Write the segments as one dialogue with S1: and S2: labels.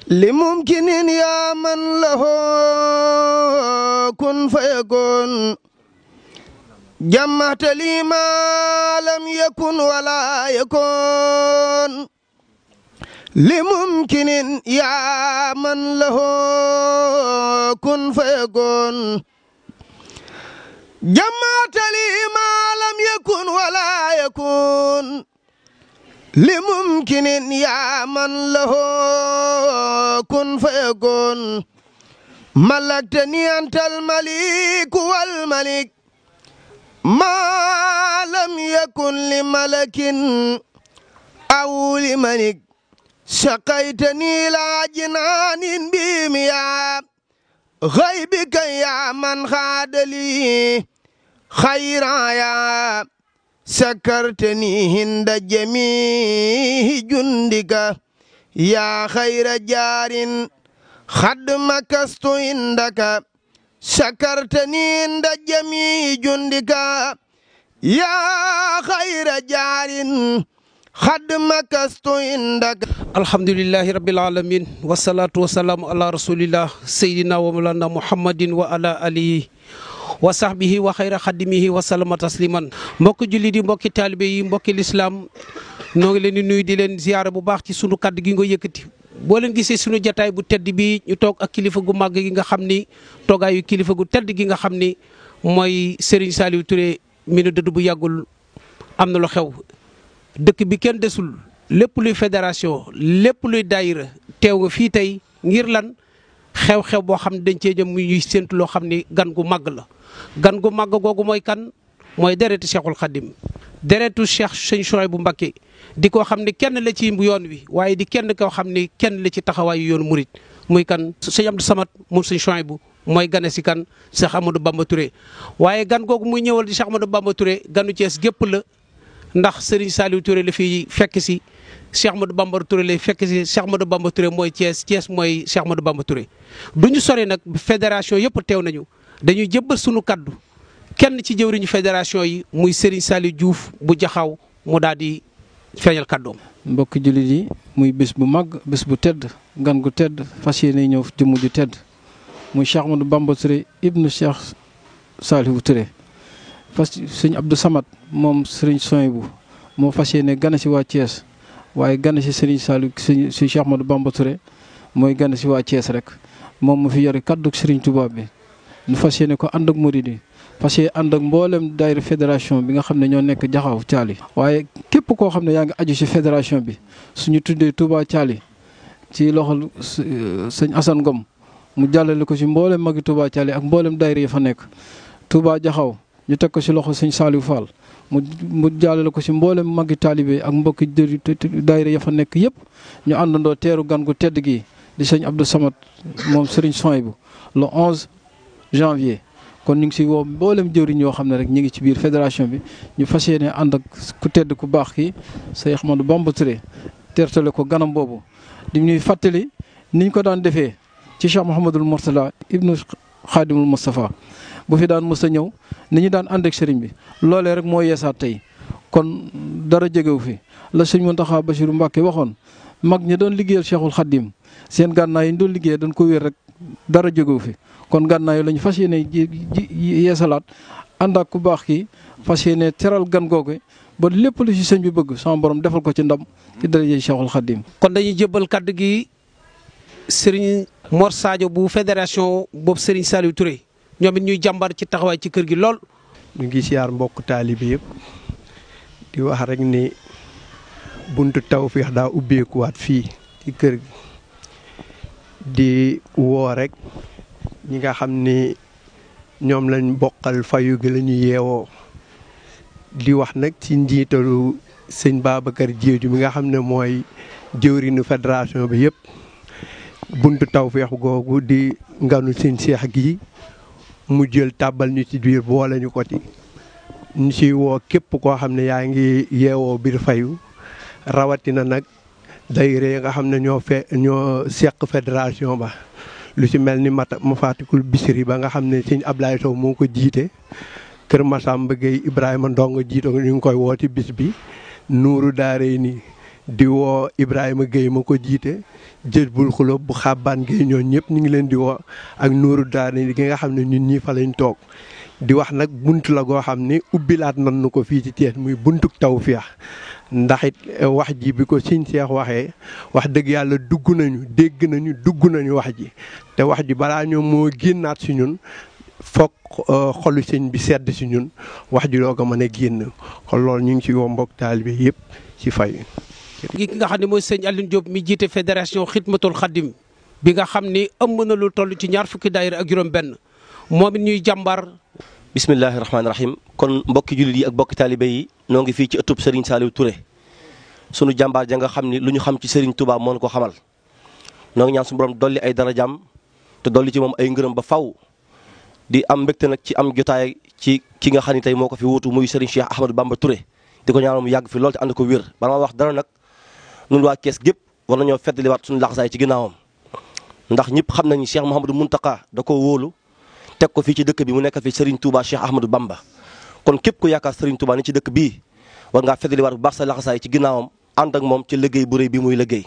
S1: لممكن يا من له كن فيكون جمعت لي ما لم يكن ولا يكون لممكن يا من له كن فيكون جمعت لي ما لم يكن ولا يكون لممكن يا من له كن فيكون ملكتني أنت الملك والملك ما لم يكن لملك أو لملك سقيتني إلى جنان بمياه غيبك يا من خاد لي خيرا يا سكرتني هند جميع جندك يا خير جار خد مكست عندك سكرتني عند جميع جندك يا خير جار خد مكست عندك.
S2: الحمد لله رب العالمين والصلاة والسلام على رسول الله سيدنا ومولانا محمد وعلى آله wa sahbihi wa xayra xadimihi wa salama tasliman mbokki julli di mbokki taalibe yi mbokki lislaam noo ngi leen di nuyu di leen ziyaara bu baax ci sunu kaddu gi nga yëkkati boo leen gisee sunu jataay bu tedd bi ñu toog ak kilifa gu màgg gi nga xam ni toogaayu kilifa gu tedd gi nga xam ni mooy Serigne Saliou Touré mi nu dëdd bu yàggul am na lu xew dëkk bi kenn desul lépp luy fédération lépp luy daayira teew nga fii tey ngir lan xew-xew boo xam ne dañ cee jëm muy ñuy séntu loo xam ni gan gu màgg la gan gu màgg googu mooy kan mooy deretu Cheikhul Khadim deretu Cheikh Sëñ Souhaïbou Mbacké di ko xam ni kenn la ci yoon wi waaye di kenn koo xam ni kenn la ci taxawaayu yoonu murit muy kan Sëñ Abdou Samad moom Sëñ Souhaïbou mooy gane si kan Cheikh Amadou Bamba Touré waaye gan googu muy ñëwal di Cheikh Amadou Bamba Touré ganu Thiès gépp la ndax Serigne Saliou Touré la fi fekk si Cheikh Amadou Bamba Touré lay fekk si Cheikh Amadou Bamba Touré mooy Thiès Thiès mooy Cheikh Amadou Bamba Touré du ñu sori nag fédération yëpp teew nañu dañuy jébbal sunu kaddu kenn ci jëwriñu fédération yi muy Serigne Saliou Diouf bu jaxaw mu daal di feeñal kaddoom.
S3: mbokki jullit yi muy bés bu mag bés bu tedd gan gu tedd fas yéene ñëw jëmm ju tedd muy Cheikh Amadou Bamba Touré ibnu Cheikh Saliou Touré fas sëñ Abdou Samad moom Serigne Souhaïbou moo fas yéene gane si waa Thiès waaye gane si Serigne Saliou si Cheikh Amadou Bamba Touré mooy gane si waa Thiès rek moom mu fi yore kaddu Serigne Touba bi ñu fas yéene ko ànd ak murid yi fas yéene ànd ak mboolem daayira fédération bi nga xam ne ñoo nekk jaxaw Thiali. waaye képp koo xam ne yaa ngi aju si fédération bi suñu tuddee Touba Thiali ci loxol sëñ Assane Ngom mu jàllale ko si mboolem magi Touba Thiali ak mboolem daayira yi fa nekk Touba jaxaw ñu teg ko si loxo sëñ Saliou Fall mu jàllale ko si mboolem magi taalibe ak mbokki daayira ya fa nekk yëpp ñu àndandoo teeru gan gu tedd gi di sëñ Abdou Samad moom Serigne Souhaïbou le 11 janvier. kon ñu ngi si woo mboolem jëwriñ yoo xam ne rek ñu ngi ci biir fédération bi ñu fas yéene ànd ak ku tedd ku baax ki Cheikh Ahmadou Bamba Touré tertale ko ganam boobu di ñuy fàttali niñ ko daan defee ci Cheikh Mouhamadul Mourtala ibnu Khadimul Moustapha bu fi daan mës a ñëw ni ñu daan ànd ak sëriñ bi loolee rek moo yeesaat tey kon dara jegewu fi la sëñ Mountakha Bassirou Mbacké waxoon mag ñi doon liggéeyal Cheikhul Khadim seen gànnaay yi ñu doon liggéey dañ ko wér rek dara jegewu fi kon gànnaay lañu fas yéene yeesalaat ànd ak ku baax ki fas yéene teral gan googu ba lépp lu ci sëñ bi bëgg sama borom defal ko ci ndam ci daraje Cheikhul Khadim.
S2: kon dañuy jébbal kaddu gi Serigne Mor Sadio bu fédération boobu Serigne Saliou Touré ñoom it ñuy jàmbar ci taxawaay ci kër gi lool.
S4: ñu ngi siyaar mbokk taalibe yëpp di wax rek ni buntu tawfeex daa ubbeekuwaat fii ci kër gi di woo rek ñi nga xam ni ñoom lañ bokkal fayu gi la ñu yeewoo di wax nag ci njiitalu sëñ Babacar Diédhiou mi nga xam ne mooy jëwriñu fédération bi yëpp buntu tawfeex googu di nganu sëñ Cheikh gi mu jël tàbbal ñu ci biir boole ñu ko ci ñu ciy woo képp koo xam ne yaa ngi yeewoo biir fayu rawatina nag daayira yi nga xam ne ñoo seq fédération ba lu ci mel ni Mafatikul Bichri ba nga xam ne sëñ Ablaye Sow moo ko jiite Kër Massamba Gueye Ibrahima Ndongo jiite ñu ngi koy woo ci bis bi Nuuru Daarayni di woo Ibrahima Gueye ma ko jiite jël bul xulóob bu xàbbaan Gueye ñooñu ñëpp ñu ngi leen di woo ak Nuuru Daara gi nga xam ne ñun ñii fa lañ toog di wax nag bunt la goo xam ni ubbilaat nan nu ko fii ci Thiès muy buntuk tawféex ndax it wax ji bi ko Sëñ Seex waxee wax dëgg yàlla dugg nañu dégg nañu dugg nañu wax ji te wax ji balaa ñoom moo génnaat si ñun foog xolu sëñ bi sedd si ñun wax ji doo ko mën a génn kon loolu ñu ngi ci woo mbokk taalibe yëpp ci fay.
S2: ki nga xam ne mooy sëñ Alioune Diop mi jiite fédération Xidmatul Xadim bi nga xam ni ëmb na lu toll ci 20 daayira ak juróom-benn moom it ñuy jàmbar.
S5: bismillahi rahmaani rahim kon mbokki jullit yi ak mbokki taalibe yi noo ngi fii ci ëttub Serigne Saliou Touré sunu jàmbaar ja nga xam ni lu ñu xam ci Serigne Touba moo ko xamal noo ngi ñaan suñu borom dolli ay darajaam te dolli ci moom ay ngërëm ba faw di am mbégte nag ci am jotaay ci ki nga xam ne tey moo ko fi wuutu muy Serigne Cheikh Ahmadou Bamba Touré di ko ñaanal mu yàgg fi lool te ànd ko wér bala ma wax dara nag ñun waa Kees gépp war nañoo feddaliwaat suñu laxasaay ci ginnaawam ndax ñëpp xam nañu Cheikh Mouhamadou Mountakha da koo wóolu teg ko fii ci dëkk bi mu nekk fi Serigne Touba Cheikh Ahmadou Bamba kon képp ku yaakaar Serigne Touba ni ci dëkk bii war ngaa feddaliwaat bu baax sa laxasaay ci ginnaawam ànd ak moom ci liggéey bu rëy bi muy liggéey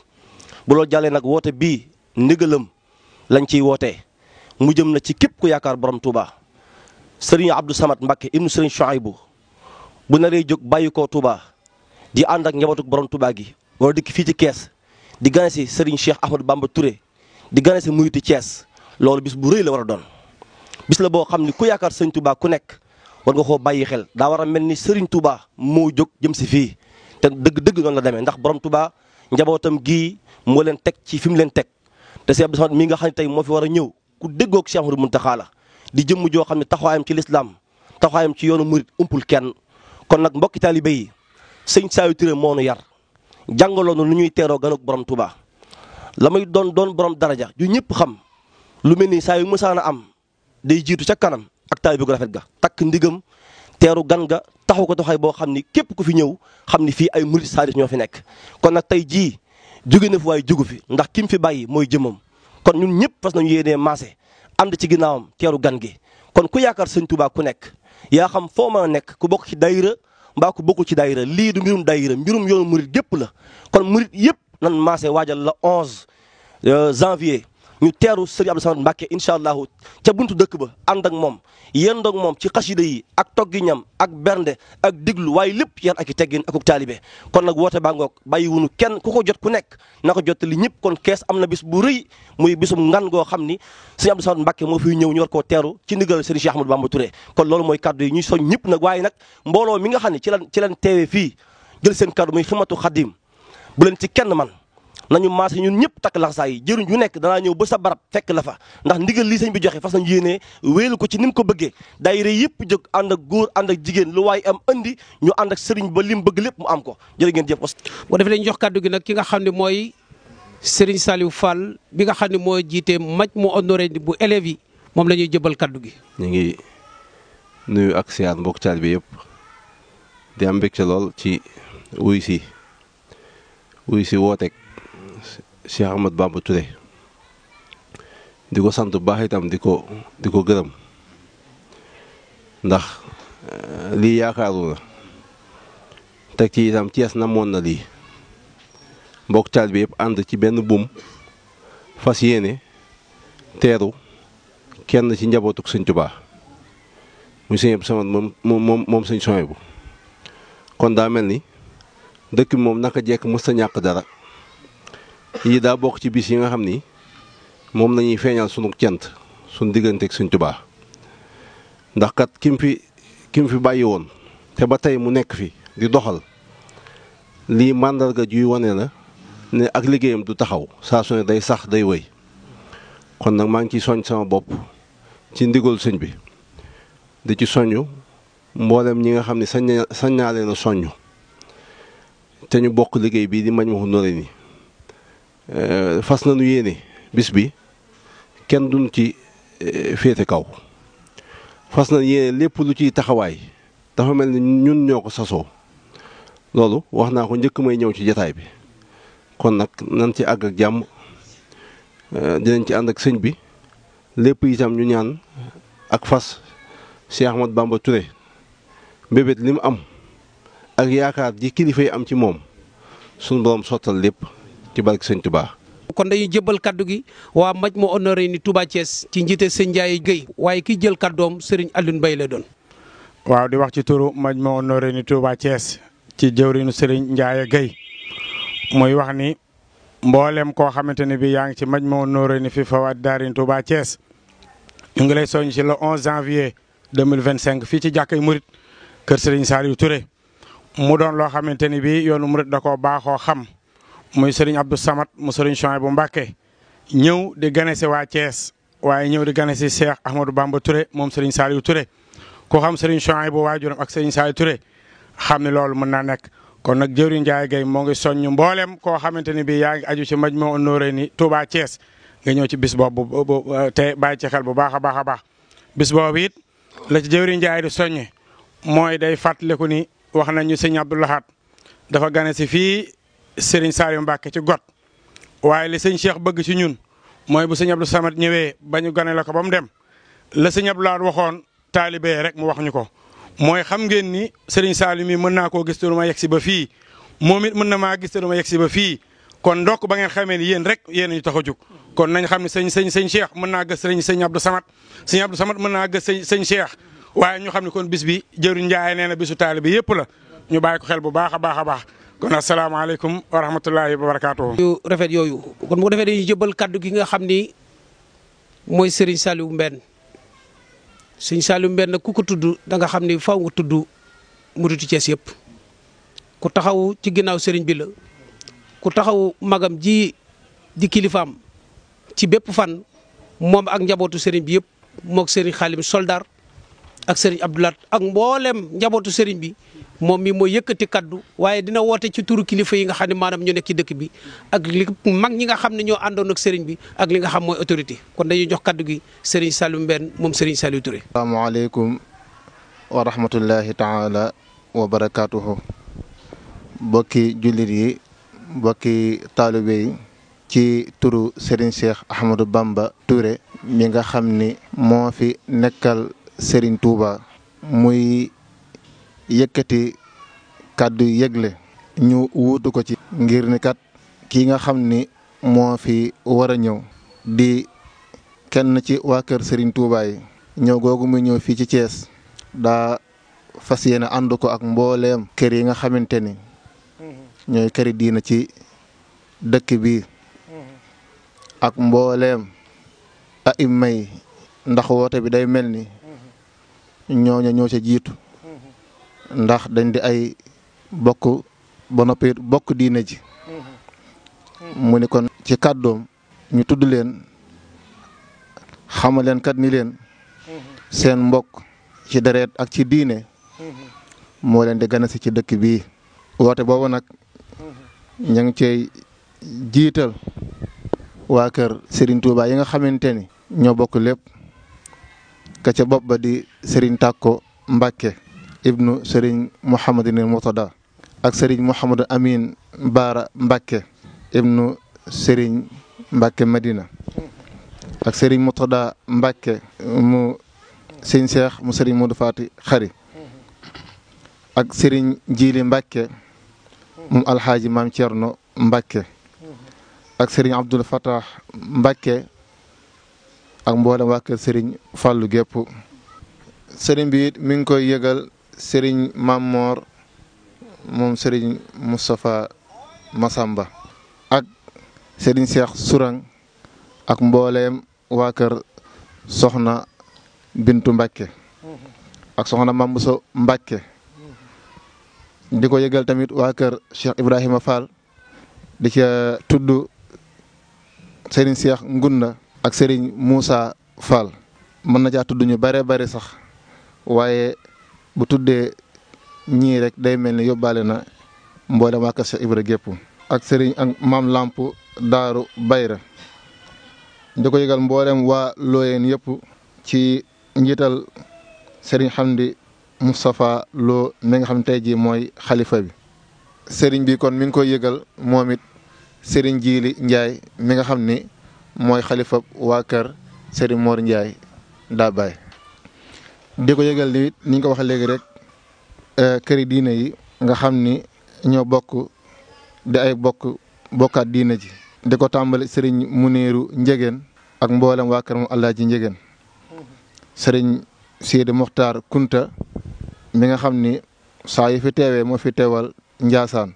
S5: bu loolu jàllee nag woote bii ndigalam lañ ciy wootee mu jëm na ci képp ku yaakaar borom Touba Serigne Abdou Samad Mbacké ibnu Serigne Chouaïbou bu naree jóg bàyyi koo Touba di ànd ak njabootuk borom Touba gi wala dikk fii ci Kees di gane si Serigne Cheikh Ahmadou Bamba Touré di gane si muyiti Thiès loolu bis bu rëy la war a doon bis la boo xam ni ku yaakaar Serigne Touba ku nekk war nga koo bàyyi xel daa war a mel ni Serigne Touba moo jóg jëm si fii te dëgg-dëgg noonu la demee ndax borom Touba njabootam gii moo leen teg ci fi mu leen teg te Cheikh Abdou Samad mi nga xam ne tey moo fi war a ñëw ku déggoog Cheikh Ahmadou Mountakha la di jëmm joo xam ne taxawaayam ci lislaam taxawaayam ci yoonu murit umpul kenn kon nag mbokki taalibe yi sëñ Saliou Touré moo nu yar jàngaloonu lu ñuy teeroo ganuk borom Touba la muy doon borom daraja ju ñëpp xam lu mel ni saa yu mësaan a am day jiitu ca kanam ak taalibe gu rafet ga takk ndigam teeru gan ga taxaw ko taxawaay boo xam ni képp ku fi ñëw xam ni fii ay murit saadix ñoo fi nekk kon nag tey jii jóge na fi waaye jógu fi ndax ki mu fi bàyyi mooy jëmmam kon ñun ñëpp fas nañu yéenee maase ànd ci ginnaawam teeru gan gi kon ku yaakaar sëñ Touba ku nekk yaa xam foo mën a nekk ku bokk ci daayira mbaa ku bokkul ci daayira lii du mbirum daayira mbirum yoonu murit gépp la kon murit yëpp nan maase waajal la 11 janvier ñu teeru Serigne Abdou Samad Mbacké incha allahu ca buntu dëkk ba ànd ak moom yendoog moom ci xasida yi ak toggi ñam ak bernde ak diglu waaye lépp yar ak i teggin akuk taalibe kon nag woote baa ngoog bàyyi wunu kenn ku ko jot ku nekk na ko jot li ñëpp kon Kees am na bis bu rëy muy bisum ngan goo xam ni Serigne Abdou Samad Mbacké moo fiy ñëw ñu war koo teeru ci ndigal Serigne Cheikh Ahmadou Bamba Touré kon loolu mooy kaddu yi ñuy soñ ñëpp nag waaye nag mbooloo mi nga xam ne ci lan teewee fii jël seen kaddu muy Xidmatul Xadim bu leen ci kenn man nañu maase ñun ñëpp takk laxasaay yi jëruñ ju nekk danaa ñëw ba sa barab fekk la fa ndax ndigal lii sëñ bi joxe fas nañu yéenee wéelu ko ci ni mu ko bëggee daayira yëpp jóg ànd ak góor ànd ak jigéen lu waaye am andi ñu ànd ak sëriñ ba lim bëgg lépp mu am ko jërë ngeen jëf.
S2: boo defee lañu jox kàddu gi nag ki nga xam ne mooy Serigne Saliou Fall bi nga xam ne moo jiite maj mu honoré bu élèves yi moom la ñuy jëbal kàddu gi.
S6: ñu ngi nuyu ak siyaar mbokk taalibe bi yëpp di am mbégte lool ci wuy si wooteeg Cheikh Ahmadou Bamba Touré di ko sant bu baax itam di ko gërëm ndax lii yaakaaru na teg ci itam Thiès namoon na lii mbokk taalibe bi yëpp ànd ci benn buum fas yéene teeru kenn ci njabootuk sëñ Tuubaa muy sëñ Abdou Samad moom sëñ Chouaïbou kon daa mel ni dëkk bi moom naka jekk mës ta ñàkk dara yii daa bokk ci bis yi nga xam ni moom lañuy feeñal sunu cant sunu digganteeg sëñ Tuubaa ndax kat kim fi bàyyi woon te ba tey mu nekk fi di doxal lii màndarga juy wane la ne ak liggéeyam du taxaw saa su ne day sax day wëy kon nag maa ngi ciy soññ sama bopp ci ndigal sëñ bi di ci soññ mboolem ñi nga xam ne sañ naa leen a soññ te ñu bokk liggéey bii di Majmahun Nurayni fas nañu yéene bis bi kenn duñ ci féete kaw fas nañu yéene lépp lu ciy taxawaay dafa mel ni ñun ñoo ko sasoo loolu wax naa ko njëkk may ñëw ci jataay bi kon nag nan ci àgg ak jàmm dinañ ci ànd ak sëñ bi lépp itam ñu ñaan ak fas Cheikh Ahmadou Bamba Touré mbébét li mu am ak yaakaar ji kilifa yi am ci moom suñu borom sottal lépp ci barke sëñ Touba.
S2: kon dañuy jébbal kaddu gi waa Majmahun Nurayni Touba Thiès ci njiite sëñ Ndiaye Guèye waaye ki jël kaddoom Serigne Alioune Mbaye la doon.
S7: waaw di wax ci turu Majmahun Nurayni Touba Thiès ci jëwriñu Serigne Ndiaye Guèye muy wax ni mboolem koo xamante ne bi yaa ngi ci Majmahun Nurayni fi Fawade Daarin Touba Thiès ñu ngi lay soññ ci le 11 janvier 2025 fii ci jàkkay murit kër Serigne Saliou Touré mu doon loo xamante ni bi yoonu murit da koo baaxoo xam muy Serigne Abdou Samad mu Serigne Chouaïbou Mbacké ñëw di gane si waa Thiès waaye ñëw di gane si Cheikh Ahmadou Bamba Touré moom Serigne Saliou Touré ku xam Serigne Chouaïbou waajuram ak Serigne Saliou Touré xam ne loolu mën naa nekk. kon nag jëwriñ Ndiaye Guèye moo ngi soññ mboolem koo xamante ni bii yaa ngi aju ci Majmahun Nurayni Touba Thiès nga ñëw ci bis boobu te bàyyi ci xel bu baax a baax a baax. bis boobu it la ci jëwriñ Ndiaye di soññe mooy day fàttaliku ni wax nañu sëñ Abdou Lahad dafa gane si fii Serigne Saliou Mbacké ci got waaye li sëñ Cheikh bëgg ci ñun mooy bu sëñ Abdou Samad ñëwee ba ñu gane la ko ba mu dem la sëñ Abdou Lahad waxoon taalibe rek mu wax ñu ko. mooy xam ngeen ni Serigne Saliou mi mën naa koo gis te du ma yegg si ba fii moom it mën na maa gis te du ma yegg si ba fii kon ndokk ba ngeen xamee ni yéen rek yéen ñu tax a jóg kon nañ xam ne sëñ Cheikh mën naa gës sëñ Abdou Samad sëñ Abdou Samad mën naa gës sëñ Cheikh waaye ñu xam ne kon bis bi jëriñ Ndiaye nee na bisu taalibe yëpp la ñu bàyyi ko xel bu baax a baax a baax kon asalaamaaleykum wa rahmatullahi wa barakaatuhu.
S2: yu rafet yooyu kon bu ko defee dañuy jëbal kaddu gi nga xam ni mooy Serigne Saliou Mbène sëñ Saliou Mbène ku ko tudd da nga xam ni faw nga tudd muritu Thiès yëpp ku taxaw ci ginnaaw sëriñ bi la ku taxaw magam ji di kilifaam ci bépp fan moom ak njabootu sëriñ bi yëpp moog sëriñ Xaalim Soldar ak sëriñ Abdoulaat ak mboolem njabootu sëriñ bi moom mi mooy yëkkati kaddu waaye dina woote ci turu kilifa yi nga xam ne maanaam ñu nekk ci dëkk bi ak li mag ñi nga xam ne ñoo àndoon ak sëriñ bi ak li nga xam mooy autorité kon dañuy jox kaddu gi sëriñ Saliou Mbène moom sëriñ Saliou Touré.
S8: asalaamaaleykum wa rahmatullahi taala wa barakaatuhu. bokki jullit yi bokki taalibe yi ci turu Serigne Cheikh Ahmadou Bamba Touré mi nga xam ni moo fi nekkal Serigne Touba muy yëkkati kàddu yëgle ñu wuutu ko ci ngir ni kat kii nga xam ni moo fi war a ñëw di kenn ci waa kër Serigne Touba yi ñëw googu muy ñëw fii ci Thiès daa fas yéene ànd ko ak mbooleem kër yi nga xamante ni ñooy këri diina ci dëkk bi ak mbooleem aïma yi ndax woote bi day mel ni ñooñu ñoo ca jiitu ndax dañ di ay bokk ba noppi bokk diine ji mu ni kon ci kàddoom ñu tudd leen xamal leen kat ni leen seen mbokk ci deret ak ci diine moo leen di gane si ci dëkk bii woote boobu nag ña ngi cey jiital waa kër Serigne Touba yi nga xamante ni ñoo bokk lépp ka ca bopp ba di Serigne Takko Mbacké ibnu Serigne Mouhamadinil Murtada ak Serigne Mouhamadou Amin Baara Mbacké ibnu Serigne Mbacké Madina ak Serigne Murtada Mbacké mu Serigne Cheikh mu Serigne Modou Fati Xari ak Serigne Jili Mbacké moom Alxaaji Maam Thierno Mbacké ak Serigne Abdoul Fatah Mbacké ak mboolem waa kër Serigne Fallou gépp Serigne bi it mi ngi koy yëgal Serigne Mamor moom Serigne Moustapha Massamba ak Serigne Cheikh Sourang ak mbooleem waa kër Soxna Bintu Mbacké ak Soxna Mambuso Mbacké di ko yëgal tamit waa kër Cheikh Ibrahima Fall di ca tudd Serigne Cheikh Ngunda ak Serigne Moussa Fall mën na caa tudd ñu bare bare sax waaye bu tuddee ñii rek day mel ni yóbbaale na mboolem waa kër Cheikh Ibra gépp ak Serigne ak Maam Lamp Daaru Bayra di ko yëgal mboolem waa Looyeen yëpp ci njiital Serigne Hamdi Moustapha Lo mi nga xam tey jii mooy xalifa bi Serigne bi kon mi ngi koy yëgal moom it Serigne Jili Ndiaye mi nga xam ni mooy xalifa waa kër Serigne Mor Ndiaye daa baay di ko yëgal ni ni ñu ko waxee léegi rek këri diine yi nga xam ni ñoo bokk di ay bokkaat diina ji di ko tàmbali sëriñ Muniiru Njegéen ak mboolem waa kër moom Alaaji Njegéen sëriñ Sidi Mokhtar Kunta mi nga xam ni saa yu fi teewee moo fi teewal Njaasaan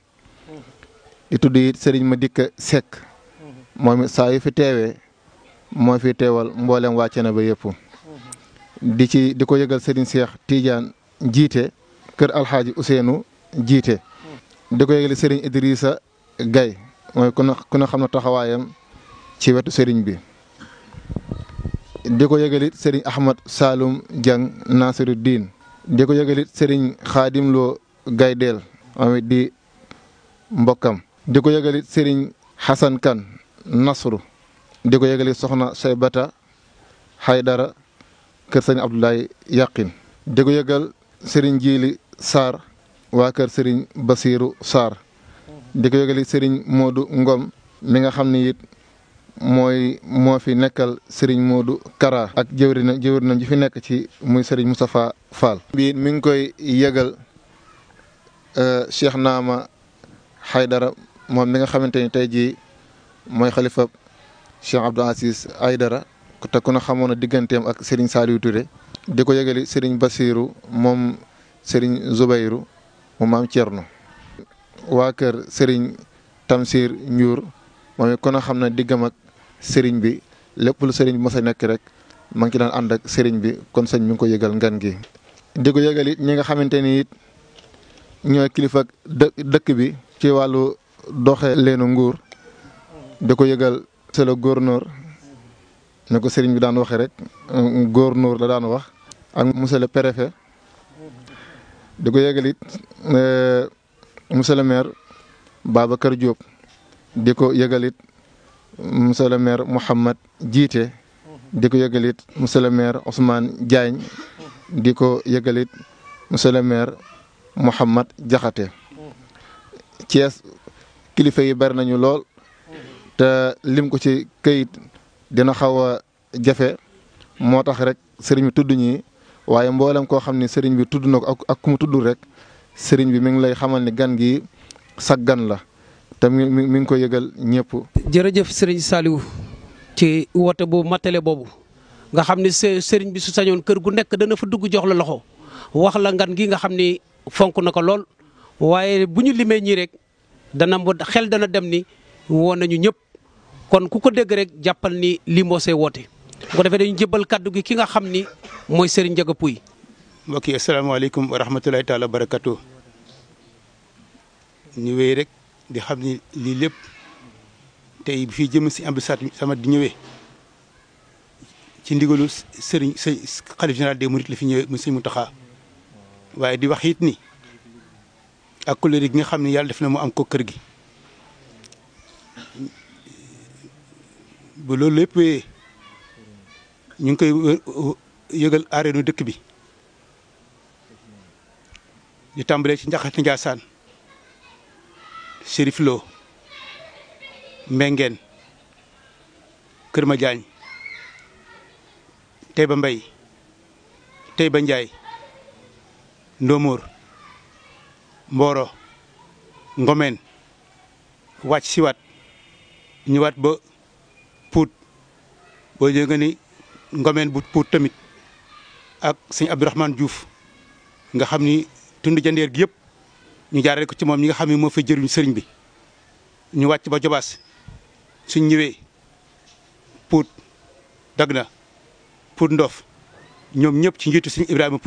S8: di tudd it sëriñ Madika Seck moom it saa yu fi teewee moo fi teewal mboolem waa Ceneba yëpp di ko yëgal sëriñ Cheikh Tidiane jiite kër Alxaaji Ousseynou jiite di ko yëgal sëriñ Idrissa Gaye mooy ku ne xam na taxawaayam ci wetu sëriñ bi di ko yëgalit sëriñ Ahmad Saloum Dieng Nasiruddin di ko yëgalit sëriñ Xaadim Lo Gaydeel moom it di mbokkam di ko yëgalit sëriñ Xasan Kan Nasru di ko yëgalit soxna Saybata Haydara kër sëriñ Abdoulaye Yaqin di ko yëgal sëriñ Jili Sarr waa kër sëriñ Basiru Sarr di ko yëgalit sëriñ Modou Ngom mi nga xam ni it moo fi nekkal Serigne Modou Kara ak jëwrinam ji fi nekk ci muy Serigne Moustapha Fall. bi mi ngi koy yëgal Cheikh Naama Haydara moom mi nga xamante ni tey jii mooy xalifa Cheikh Abdou Aziz Haydara te ku ne xamoon na digganteem ak Serigne Saliou Touré. di ko yëgali Serigne Bassirou moom Serigne Zoubayrou mu maam Thierno. waa kër Serigne Tamsir Ndiour moom it ku ne xam na diggam ak sëriñ bi lépp lu sëriñ bi mos a nekk rek ma ngi ci daan ànd ak sëriñ bi kon sëñ mi ngi ko yëgal ngan gi. di ko yëgal it ñi nga xamante ni it ñooy kilifa dëkk bi ci wàllu doxe leenu nguur di ko yëgal c'est le gouverneur ne ko sëriñ bi daan waxee rek gouverneur la daan wax ak monsieur le préfet di ko yëgal it monsieur le maire Babacar Diop di ko yëgal it monsieur le maire Mouhamad Jiite di ko yëgalit monsieur le maire Ousmane Diagne di ko yëgalit monsieur le maire Mouhamad Jaxate Thiès kilifa yi bari nañu lool te lim ko ci këyit dina xaw a jafe moo tax rek sëriñ bi tudd ñi waaye mboolem koo xam ni sëriñ bi tudd na ko ak ku mu tudd rek sëriñ bi mi ngi lay xamal ni gan gi sag gan la te mi ngi ko yëgal ñëpp.
S2: jërëjëf Serigne Saliou ci woote boobu matale boobu nga xam ne Serigne bi su sañoon kër gu nekk dana fa dugg jox la loxo wax la ngan gi nga xam ni fonk na ko lool waaye bu ñu limee ñii rek xel dana dem ni woo nañu ñëpp kon ku ko dégg rek jàppal ni lii moo see woote. bu ko defee dañu jëbal kaddu gi ki nga xam ni mooy Serigne Ndiaga Pouye.
S9: mbokk yi asalaamaaleykum wa rahmatulahi taala wa barakatu ñu wéy rek. di xam ni lii lépp tey fii jëm si Abdou Samad di ñëwee ci ndigalu sëriñ xalif général des mourides la fi ñëwee mu sëñ Mountakha waaye di wax it ni ak couleur gi nga xam ne yàlla def na mu am ko kër gi bu loolu lépp ñu ngi koy yëgal aareenu dëkk bi di tàmbalee ci Njaxate Njaasaan Chérif Lo Mbengeen Kër Madiagne Taïba Mbaye Taïba Ndiaye Ndomor Mboro Ngomeen wàcc siwaat ñëwaat ba Pout boo jëlee nga ni Ngomeen bu Pout tamit ak sëñ Abdourahmane Diouf nga xam ni tund jandeer gi yëpp ñu jaarale ko ci moom ñi nga xam ne moo fay jëriñu sëriñ bi ñu wàcc ba Jobaas suñ ñëwee Pout Dagna Pout Ndof ñoom ñëpp ci njiitu sëñ Ibrahima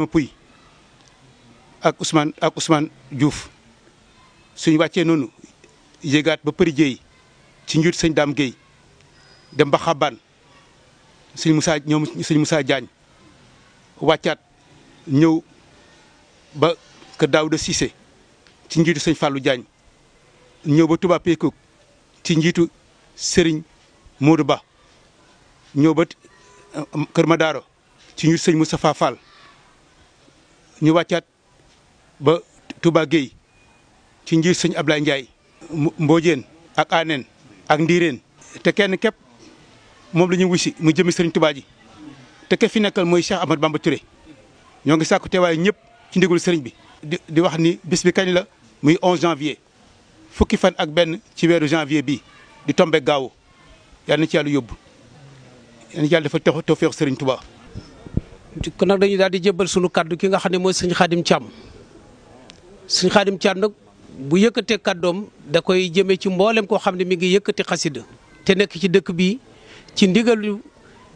S9: Pouye ak Ousmane Diouf suñ wàccee noonu yéegaat ba Përi Jéey ci njiitu sëñ Dame Guèye dem ba Xabaan sëñ Moussa Diagne wàccaat ñëw ba kër Daouda Cissé ci njiitu sëñ Fallou Diagne ñëw ba Touba Pekouk ci njiitu Serigne Modou Ba ñëw ba kër Madaro ci njiitu sëñ Moustapha Fall ñu wàccaat ba Touba Gueye ci njiitu sëñ Ablaye Ndiaye Mbodiène ak Anen ak Ndiréen te kenn képp moom la ñu wusi mu jëmi Serigne Touba ji te ke fi nekkal mooy Cheikh Ahmadou Bamba Touré ñoo ngi sàkku teewaay ñëpp ci ndigalu sëriñ bi di wax ni bis bi kañ la muy 11 janvier fukki fan ak benn ci weeru janvier bi di tombe gaawu yal na ci yàlla yóbbu yal na ci yàlla dafa tawfeex Serigne Touba.
S2: kon nag dañuy daal di jébbal sunu kaddu ki nga xam ne mooy sëñ Xaadim Thiam sëñ Xaadim Thiam nag bu yëkkatee kaddoom da koy jëmee ci mboolem koo xam ne mi ngi yëkkati xasida te nekk ci dëkk bi ci ndigalu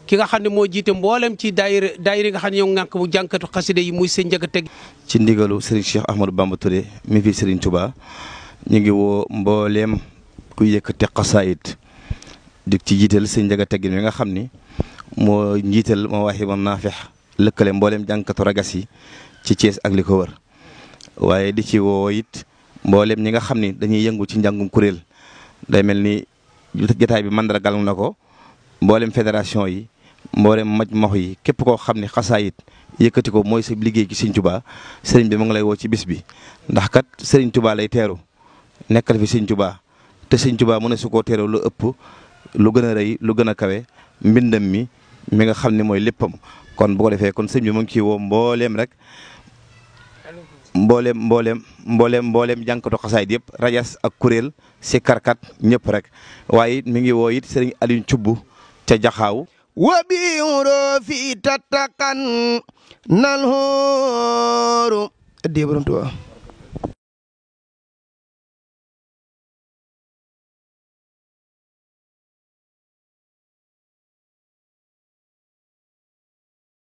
S2: ki nga xam ne moo jiite mboolem ci daayira nga xam ne ñoo ngànk bu jànkatu xasida yi muy sëñ Njaga Teg.
S10: ci ndigalu Serigne Cheikh Ahmadou Bamba Touré mi fi Serigne Touba ñu ngi woo mbooleem ku yëkkati xasaayit di ci jiital sëñ Njaga Teg mi nga xam ni moo njiital Mawaahibu Naafi' lëkkale mbooleem jànkatu ragas yi ci Thiès ak li ko wër waaye di ci woo it mboolem ñi nga xam ni dañuy yëngu ci njàngum kuréel day mel ni jotaay bi mandargal na ko mboolem fédération yi mboolem majmox yi képp koo xam ni xasaayit yëkkati ko mooy sa liggéey ci Sëriñ Tuubaa sëriñ bi mu ngi lay woo ci bis bi ndax kat Sëriñ Tuubaa lay teeru nekkal fi Sëriñ Tuubaa te Sëriñ Tuubaa mu ne su koo teeru lu ëpp lu gën a rëy lu gën a kawe mbindam mi nga xam ne mooy léppam kon bu ko defee kon sëriñ bi mu ngi ciy woo mbooleem rek mbooleem jànkatu xasaayit yëpp rajas ak kuréel si karkat ñëpp rek waaye it mi ngi woo it sëriñ Aliou Thioub ca Jaxaaw
S1: wa bi fi tattakan nal hooru